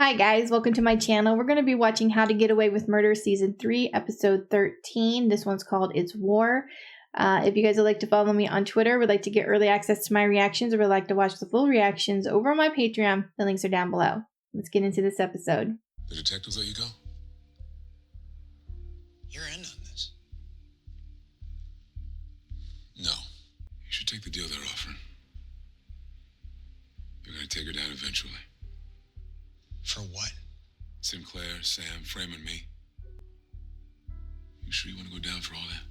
Hi guys, welcome to my channel. We're going to be watching How to Get Away with Murder Season 3, Episode 13. This one's called It's War. If you guys would like to follow me on Twitter, would like to get early access to my reactions, or would like to watch the full reactions over on my Patreon, the links are down below. Let's get into this episode. The detectives let you go? You're in on this. No. You should take the deal they're offering. You're gonna take her down eventually. For what? Sinclair, Sam, Frame, and me. You sure you want to go down for all that?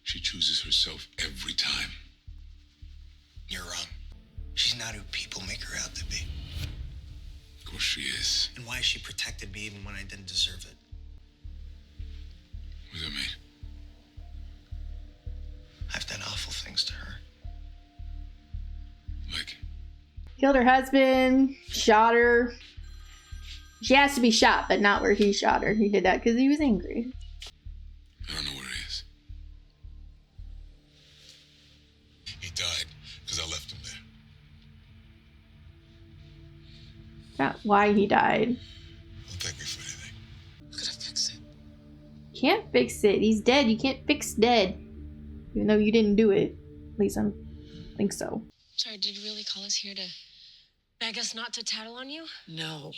She chooses herself every time. You're wrong. She's not who people make her out to be. Of course she is. And why she protected me even when I didn't deserve it. What does that mean? I've done awful things to her. Like? Killed her husband, shot her. She has to be shot, but not where he shot her. He did that because he was angry. I don't know where he is. He died because I left him there. Not why he died. Don't thank me for anything. I'm gonna fix it. Can't fix it. He's dead. You can't fix dead. Even though you didn't do it. At least I don't think so. Sorry, did you really call us here to beg us not to tattle on you? No.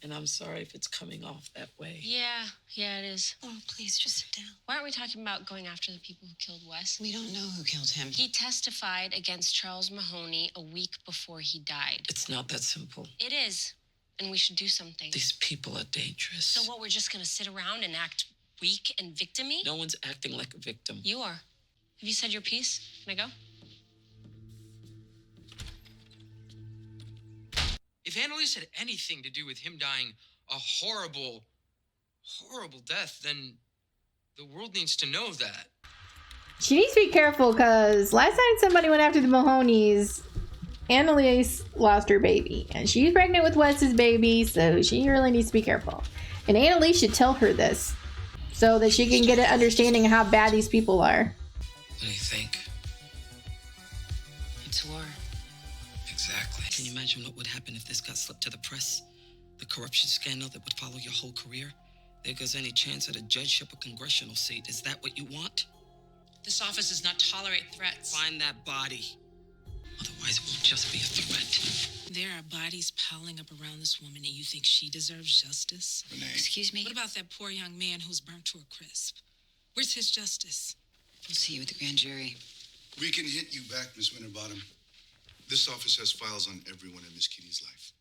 And I'm sorry if it's coming off that way. Yeah, it is. Oh, please, just sit down. Why aren't we talking about going after the people who killed Wes? We don't know who killed him. He testified against Charles Mahoney a week before he died. It's not that simple. It is, and we should do something. These people are dangerous. So what, we're just gonna sit around and act weak and victim-y? No one's acting like a victim. You are. Have you said your piece? Can I go? If Annalise had anything to do with him dying a horrible, horrible death, then the world needs to know that. She needs to be careful because last time somebody went after the Mahonies, Annalise lost her baby. And she's pregnant with Wes's baby, so she really needs to be careful. And Annalise should tell her this so that she can get an understanding of how bad these people are. What do you think? It's war. Exactly. Can you imagine what would happen if this got slipped to the press? The corruption scandal that would follow your whole career? There goes any chance at a judgeship or congressional seat. Is that what you want? This office does not tolerate threats. Find that body. Otherwise, it won't just be a threat. There are bodies piling up around this woman, and you think she deserves justice? Renee. Excuse me? What about that poor young man who's burnt to a crisp? Where's his justice? We'll see you with the grand jury. We can hit you back, Miss Winterbottom. This office has files on everyone in Miss Kitty's life.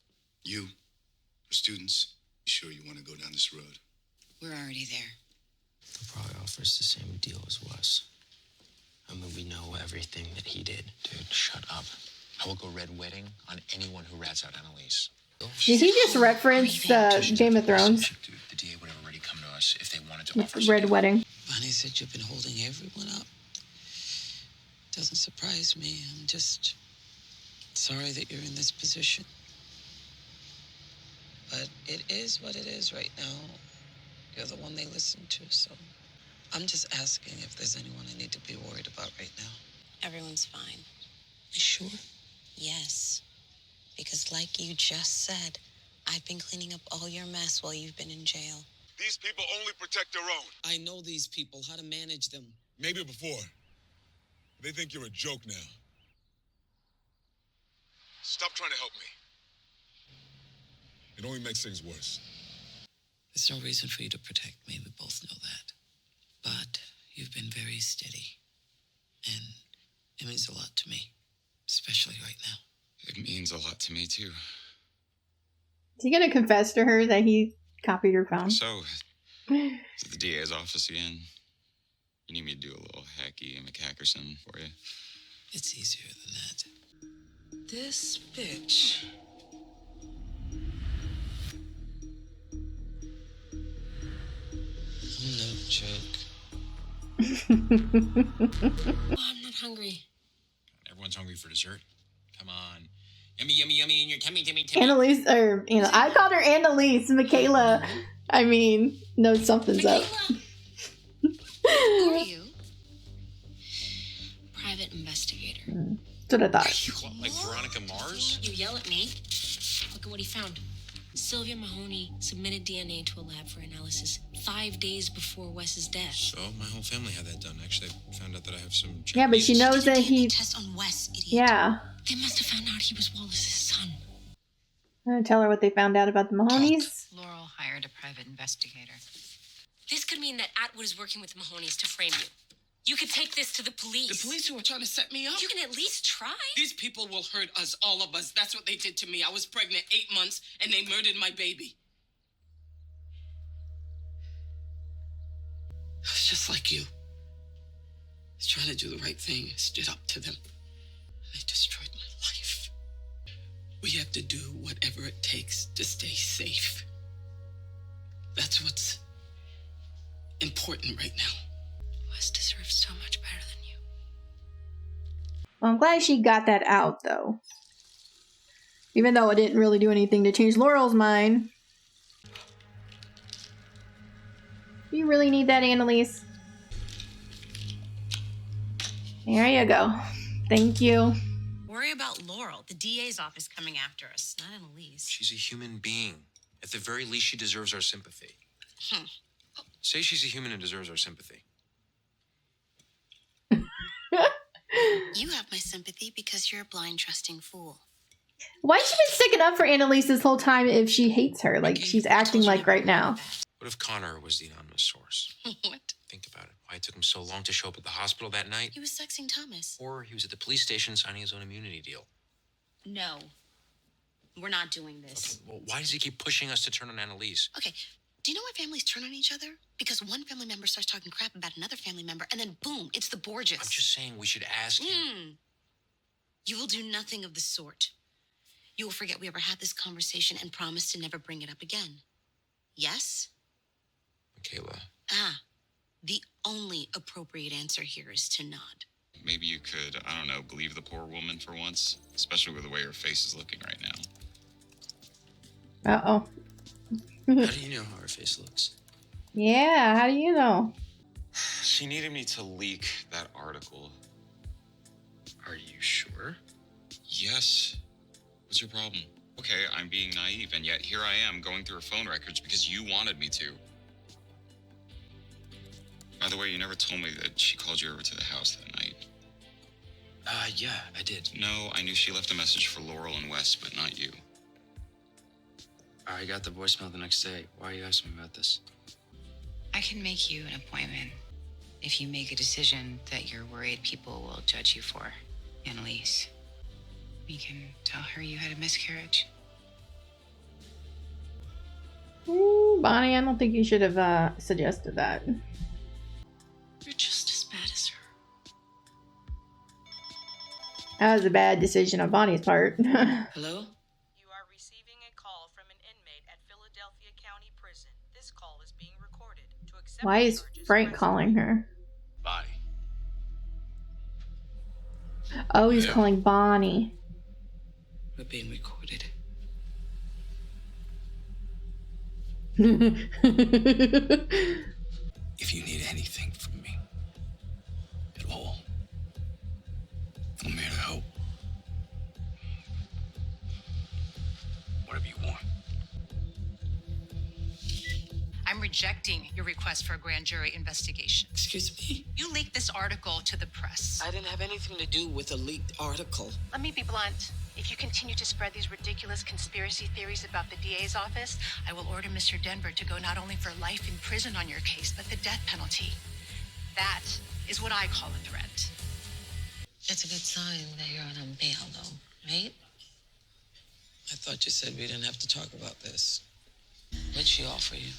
You, her students, you sure you want to go down this road? We're already there. They'll probably offer us the same deal as Wes. I mean, we know everything that he did. Dude, shut up. I will go red wedding on anyone who rats out Annalise. Did he just reference Game of Thrones? Dude, the DA would have already come to us if they wanted to offer Red Wedding. Bonnie said you've been holding everyone up. Doesn't surprise me. I'm just sorry that you're in this position. But it is what it is right now. You're the one they listen to, so I'm just asking if there's anyone I need to be worried about right now. Everyone's fine. You sure? Yes. Because like you just said, I've been cleaning up all your mess while you've been in jail. These people only protect their own. I know these people, how to manage them. Maybe before. They think you're a joke now. Stop trying to help me. It only makes things worse. There's no reason for you to protect me. We both know that. But you've been very steady. And it means a lot to me, especially right now. It means a lot to me, too. Is he going to confess to her that he copied her phone? So, is it the DA's office again? You need me to do a little hacky McHackerson for you? It's easier than that. This bitch. I'm no joke. Oh, I'm not hungry. Everyone's hungry for dessert. Come on. Yummy, yummy, yummy in your tummy, tummy, tummy. Annalise, or, you know, I called her Annalise. Michaela, I mean, knows something's up. Who are you? Private investigator. That's what I thought. What, like Veronica Mars? You yell at me. Look at what he found. Sylvia Mahoney submitted DNA to a lab for analysis 5 days before Wes's death. So my whole family had that done. Actually, I found out that I have some Japanese. Yeah, but she knows that he... Test on Wes, idiot. Yeah. They must have found out he was Wallace's son. I'm gonna tell her what they found out about the Mahonies. Laurel hired a private investigator. This could mean that Atwood is working with the Mahonies to frame you. You could take this to the police. The police who are trying to set me up? You can at least try. These people will hurt us, all of us. That's what they did to me. I was pregnant 8 months, and they murdered my baby. I was just like you. I was trying to do the right thing. I stood up to them. They destroyed my life. We have to do whatever it takes to stay safe. That's what's important right now. Wes deserves so much better than you. Well, I'm glad she got that out, though. Even though it didn't really do anything to change Laurel's mind. Do you really need that, Annalise? There you go. Thank you. Worry about Laurel, the DA's office coming after us, not Annalise. She's a human being. At the very least, she deserves our sympathy. Say she's a human and deserves our sympathy. You have my sympathy because you're a blind, trusting fool. Why has she been sticking up for Annalise this whole time if she hates her? Like, she's acting like right now. What if Connor was the anonymous source? What? Think about it. Why it took him so long to show up at the hospital that night? He was sexing Thomas. Or he was at the police station signing his own immunity deal. No. We're not doing this. Well, why does he keep pushing us to turn on Annalise? Okay. Do you know why families turn on each other? Because one family member starts talking crap about another family member, and then boom, it's the Borgias. I'm just saying we should ask him. You will do nothing of the sort. You will forget we ever had this conversation and promise to never bring it up again. Yes? Michaela. The only appropriate answer here is to nod. Maybe you could, I don't know, believe the poor woman for once, especially with the way her face is looking right now. Uh-oh. How do you know how her face looks? Yeah, how do you know? She needed me to leak that article. Are you sure? Yes. What's your problem? Okay, I'm being naive, and yet here I am going through her phone records because you wanted me to. By the way, you never told me that she called you over to the house that night. Yeah, I did. No, I knew she left a message for Laurel and Wes, but not you. I got the voicemail the next day. Why are you asking me about this? I can make you an appointment if you make a decision that you're worried people will judge you for, Annalise. We can tell her you had a miscarriage. Ooh, Bonnie, I don't think you should have suggested that. You're just as bad as her. That was a bad decision on Bonnie's part. Hello? You are receiving a call from an inmate at Philadelphia County Prison. This call is being recorded. To accept Why is Frank calling her? Bonnie. Oh, he's calling Bonnie. We're being recorded. If you need anything from me at all, I'm here to help. Whatever you want. I'm rejecting your request for a grand jury investigation. Excuse me? You leaked this article to the press. I didn't have anything to do with a leaked article. Let me be blunt. If you continue to spread these ridiculous conspiracy theories about the DA's office, I will order Mr. Denver to go not only for life in prison on your case, but the death penalty. That is what I call a threat. That's a good sign that you're out on bail, though, right? I thought you said we didn't have to talk about this. What'd she offer you?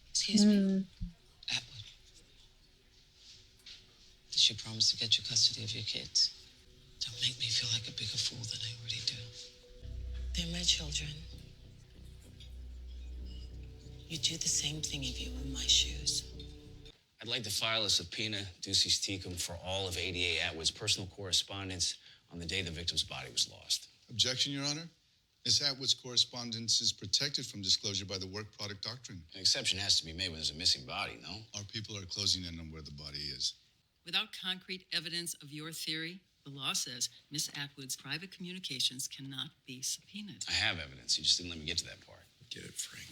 Excuse me. Atwood. Did she promise to get you custody of your kids? Don't make me feel like a bigger fool than I already do. They're my children. You'd do the same thing if you were in my shoes. I'd like to file a subpoena, ducis tecum, for all of ADA Atwood's personal correspondence on the day the victim's body was lost. Objection, Your Honor. Ms. Atwood's correspondence is protected from disclosure by the work product doctrine. An exception has to be made when there's a missing body, no? Our people are closing in on where the body is. Without concrete evidence of your theory, The law says Miss Atwood's private communications cannot be subpoenaed. I have evidence. You just didn't let me get to that part. Get it, Frank.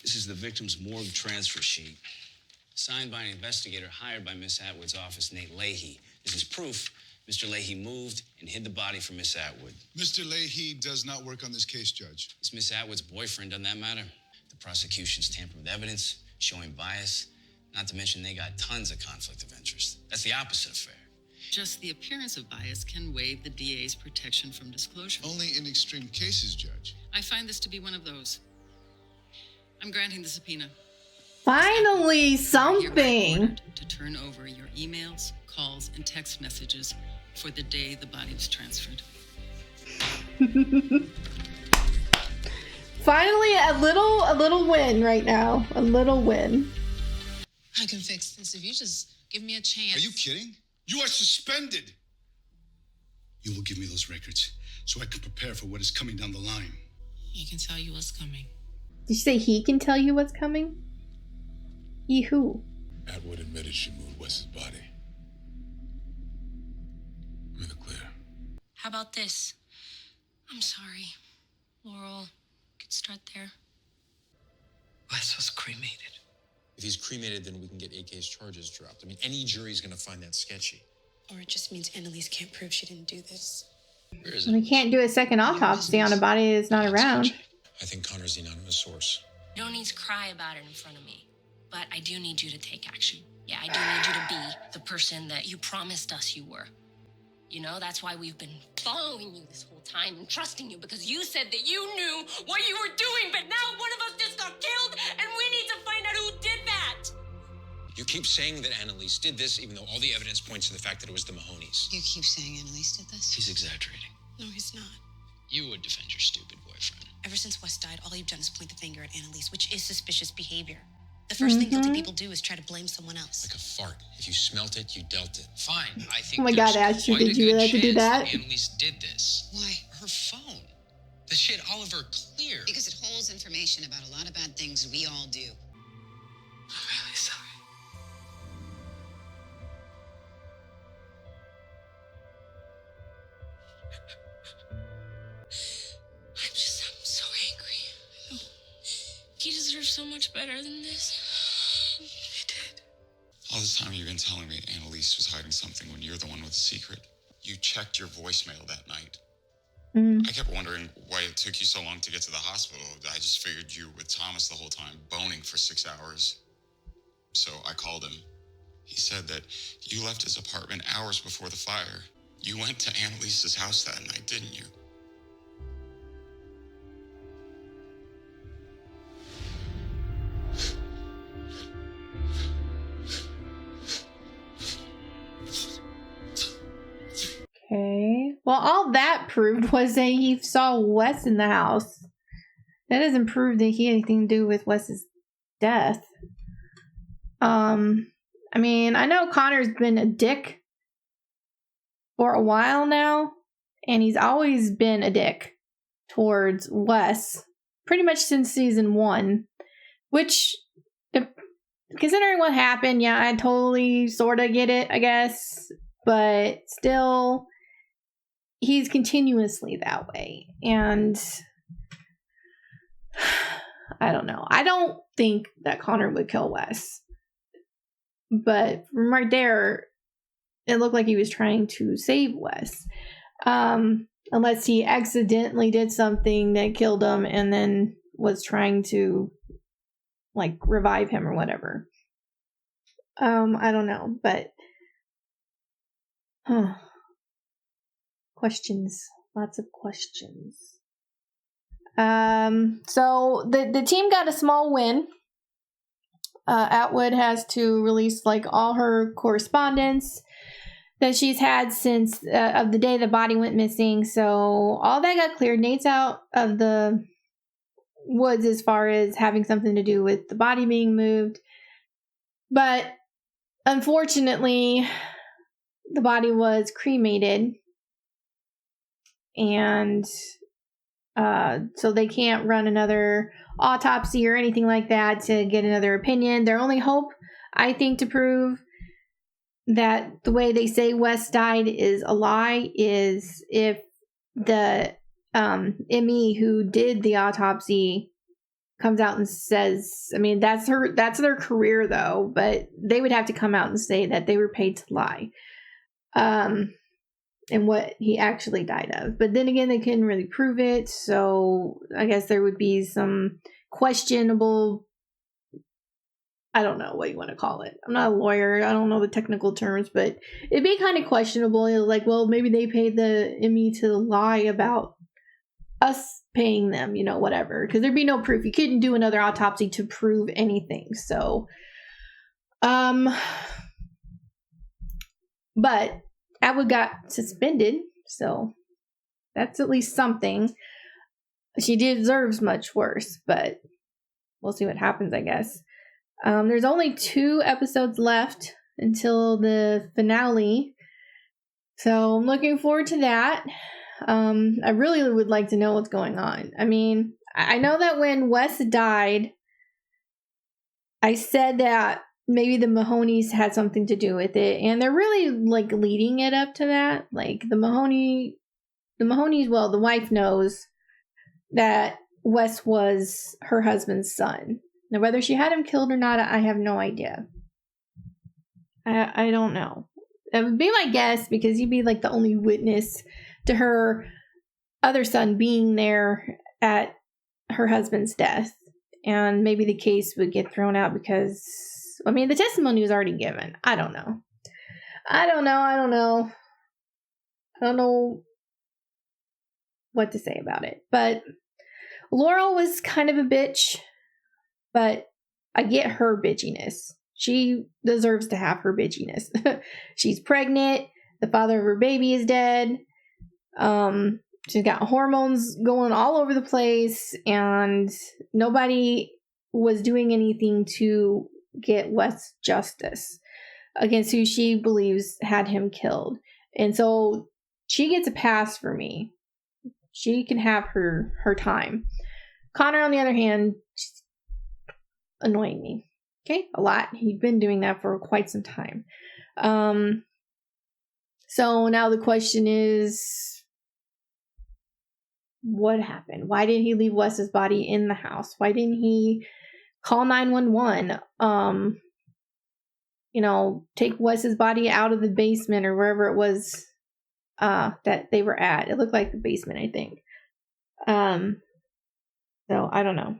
This is the victim's morgue transfer sheet, signed by an investigator hired by Miss Atwood's office, Nate Leahy. This is proof Mr. Leahy moved and hid the body from Miss Atwood. Mr. Leahy does not work on this case, Judge. He's Miss Atwood's boyfriend. Doesn't that matter? The prosecution's tampered with evidence, showing bias. Not to mention they got tons of conflict of interest. That's the opposite of fair. Just the appearance of bias can waive the DA's protection from disclosure. Only in extreme cases, Judge. I find this to be one of those. I'm granting the subpoena. Finally, something. To turn over your emails, calls, and text messages for the day the body was transferred. Finally, a little win right now. A little win. I can fix this if you just give me a chance. Are you kidding? You are suspended. You will give me those records so I can prepare for what is coming down the line. He can tell you what's coming. Did you say he can tell you what's coming? He who? Atwood admitted she moved Wes's body. I'm in the clear. How about this? I'm sorry. Laurel, could start there. Wes was cremated. If he's cremated, then we can get AK's charges dropped. I mean, any jury's gonna find that sketchy. Or it just means Annalise can't prove she didn't do this. Where is We it? can't do a second autopsy on a body that's not around. I think Connor's the anonymous source. You don't need to cry about it in front of me. But I do need you to take action. Yeah, I do need you to be the person that you promised us you were. You know, that's why we've been following you this whole time and trusting you, because you said that you knew what you were doing, but now one of us just got killed and we need to find out who did that. You keep saying that Annalise did this, even though all the evidence points to the fact that it was the Mahonies. You keep saying Annalise did this? He's exaggerating. No, he's not. You would defend your stupid boyfriend. Ever since Wes died, all you've done is point the finger at Annalise, which is suspicious behavior. The first thing guilty people do is try to blame someone else. Like a fart. If you smelt it, you dealt it. Fine. I think Oh my God, there's Ashley, quite did a you good really have to do chance that? Annalise did this. Why? Her phone. The shit Oliver cleared. Because it holds information about a lot of bad things we all do. I'm really sorry. I'm so angry. He deserves so much better than this. He did. All this time you've been telling me Annalise was hiding something when you're the one with the secret. You checked your voicemail that night. I kept wondering why it took you so long to get to the hospital. I just figured you were with Thomas the whole time, boning for 6 hours. So I called him. He said that you left his apartment hours before the fire. You went to Annalise's house that night, didn't you? Okay. Well, all that proved was that he saw Wes in the house. That doesn't prove that he had anything to do with Wes's death. I mean, I know Connor's been a dick for a while now, and he's always been a dick towards Wes, pretty much since season 1, which, considering what happened, yeah, I totally sort of get it, I guess, but still, he's continuously that way, and I don't know. I don't think that Connor would kill Wes, but from right there, it looked like he was trying to save Wes, unless he accidentally did something that killed him and then was trying to, like, revive him or whatever. I don't know, but questions, lots of questions. So the team got a small win. Atwood has to release like all her correspondence that she's had since of the day the body went missing. So all that got cleared. Nate's out of the woods as far as having something to do with the body being moved. But unfortunately, the body was cremated. And so they can't run another autopsy or anything like that to get another opinion. Their only hope, I think, to prove that the way they say Wes died is a lie is if the ME who did the autopsy comes out and says, I mean, that's their career though, but they would have to come out and say that they were paid to lie. And what he actually died of. But then again, they couldn't really prove it, so I guess there would be some questionable, I don't know what you want to call it. I'm not a lawyer, I don't know the technical terms, but it'd be kind of questionable. Like, well, maybe they paid the ME to lie about us paying them, you know, whatever. Because there'd be no proof. You couldn't do another autopsy to prove anything. So, but Atwood got suspended, so that's at least something. She deserves much worse, but we'll see what happens, I guess. There's only 2 episodes left until the finale, so I'm looking forward to that. I really would like to know what's going on. I mean, I know that when Wes died, I said that maybe the Mahonies had something to do with it, and they're really like leading it up to that. Like the Mahonies, well, the wife knows that Wes was her husband's son. Now, whether she had him killed or not, I have no idea. I don't know. It would be my guess because you'd be like the only witness to her other son being there at her husband's death, and maybe the case would get thrown out because, I mean, the testimony was already given. I don't know what to say about it. But Laurel was kind of a bitch, but I get her bitchiness. She deserves to have her bitchiness. She's pregnant. The father of her baby is dead. She's got hormones going all over the place, and nobody was doing anything to get Wes justice against who she believes had him killed. And so she gets a pass for me. She can have her time. Connor, on the other hand, she's annoying me. Okay, a lot. He's been doing that for quite some time. So now the question is, what happened? Why didn't he leave Wes's body in the house? Why didn't he call 911? Take Wes's body out of the basement or wherever it was that they were at. It looked like the basement, I think. So I don't know.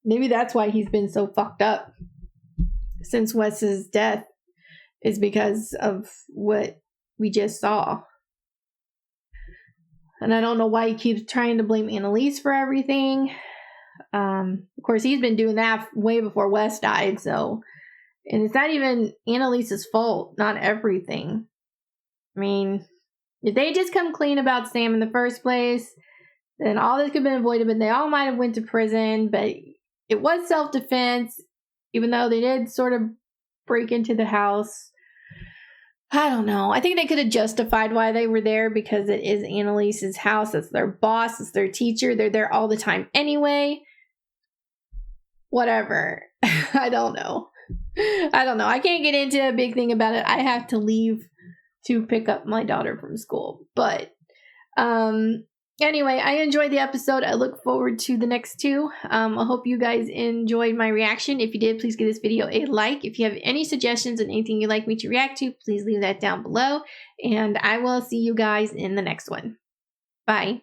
Maybe that's why he's been so fucked up since Wes's death, is because of what we just saw. And I don't know why he keeps trying to blame Annalise for everything. Of course, he's been doing that way before Wes died, so. And it's not even Annalise's fault, not everything. I mean, if they just come clean about Sam in the first place, then all this could have been avoided, but they all might have went to prison. But it was self-defense, even though they did sort of break into the house. I don't know. I think they could have justified why they were there because it is Annalise's house. It's their boss. It's their teacher. They're there all the time anyway. Whatever. I don't know. I can't get into a big thing about it. I have to leave to pick up my daughter from school. But anyway, I enjoyed the episode. I look forward to the next 2. I hope you guys enjoyed my reaction. If you did, please give this video a like. If you have any suggestions on anything you'd like me to react to, please leave that down below. And I will see you guys in the next one. Bye.